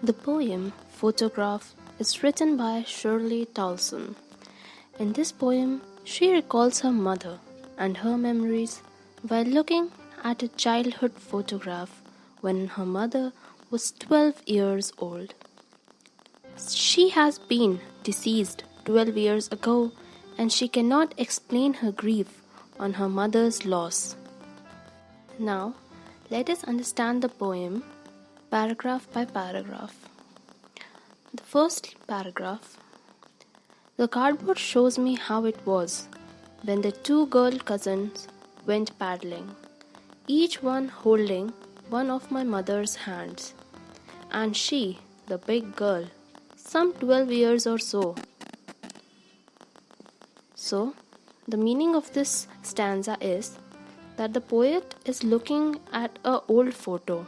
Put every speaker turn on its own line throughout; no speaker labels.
The poem Photograph is written by Shirley Towson. In this poem, she recalls her mother and her memories while looking at a childhood photograph when her mother was 12 years old. She has been deceased 12 years ago and she cannot explain her grief on her mother's loss. Now, let us understand the poem paragraph by paragraph. The first paragraph. The cardboard shows me how it was when the two girl cousins went paddling, each one holding one of my mother's hands, and she, the big girl, some 12 years or so. So, the meaning of this stanza is that the poet is looking at an old photo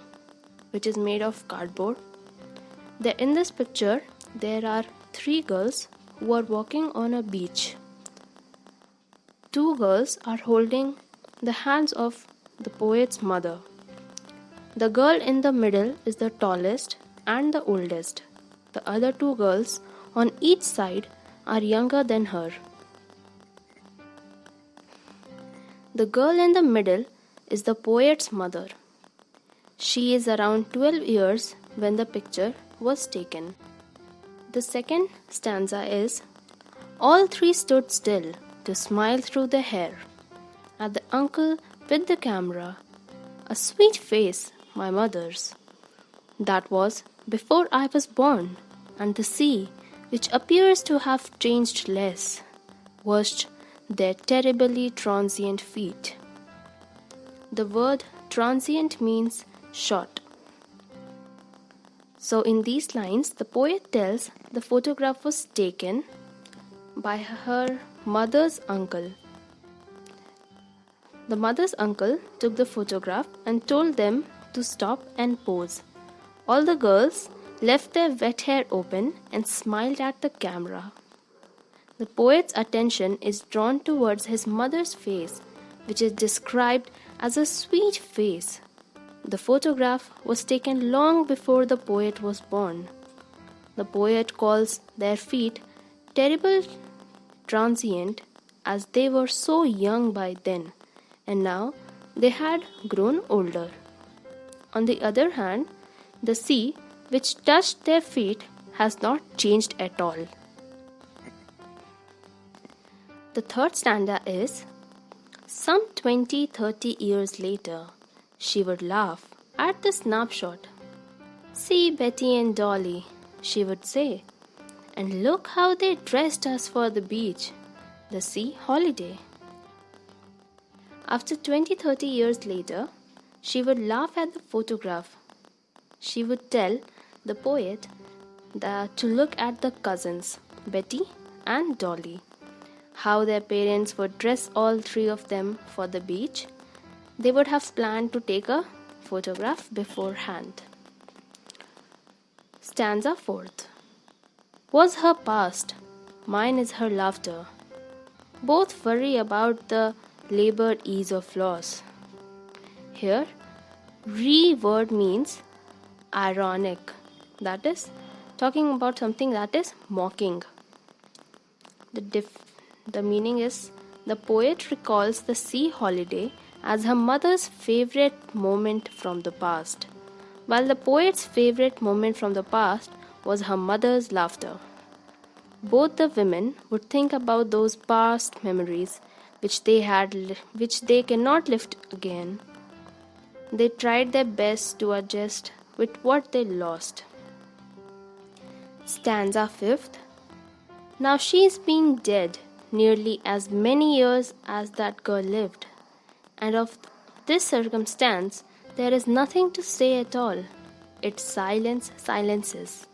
which is made of cardboard. In this picture, there are three girls who are walking on a beach. Two girls are holding the hands of the poet's mother. The girl in the middle is the tallest and the oldest. The other two girls on each side are younger than her. The girl in the middle is the poet's mother. She is around 12 years when the picture was taken. The second stanza is, all three stood still to smile through the hair at the uncle with the camera. A sweet face, my mother's. That was before I was born, and the sea, which appears to have changed less, washed their terribly transient feet. The word transient means short. So in these lines, the poet tells the photograph was taken by her mother's uncle. The mother's uncle took the photograph and told them to stop and pose. All the girls left their wet hair open and smiled at the camera. The poet's attention is drawn towards his mother's face, which is described as a sweet face. The photograph was taken long before the poet was born. The poet calls their feet terrible transient as they were so young by then, and now they had grown older. On the other hand, the sea which touched their feet has not changed at all. The third stanza is, some 20-30 years later, she would laugh at the snapshot. See Betty and Dolly, she would say, and look how they dressed us for the beach, the sea holiday. After 20-30 years later, she would laugh at the photograph. She would tell the poet to look at the cousins, Betty and Dolly, how their parents would dress all three of them for the beach. They would have planned to take a photograph beforehand. Stanza 4th. Was her past, mine is her laughter. Both worry about the labored ease of loss. Here, word means ironic, that is, talking about something that is mocking. The meaning is, the poet recalls the sea holiday as her mother's favorite moment from the past, while the poet's favorite moment from the past was her mother's laughter. Both the women would think about those past memories which they cannot lift again. They tried their best to adjust with what they lost. Stanza 5th. Now she's been dead nearly as many years as that girl lived, and of this circumstance there is nothing to say at all. Its silences.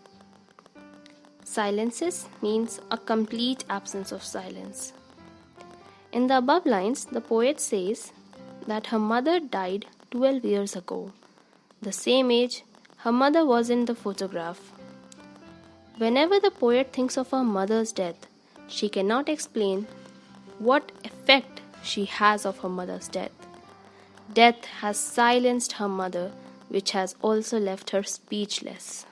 Silences means a complete absence of silence. In the above lines, the poet says that her mother died 12 years ago, the same age her mother was in the photograph. Whenever the poet thinks of her mother's death, she cannot explain what effect she has of her mother's death. Death has silenced her mother, which has also left her speechless.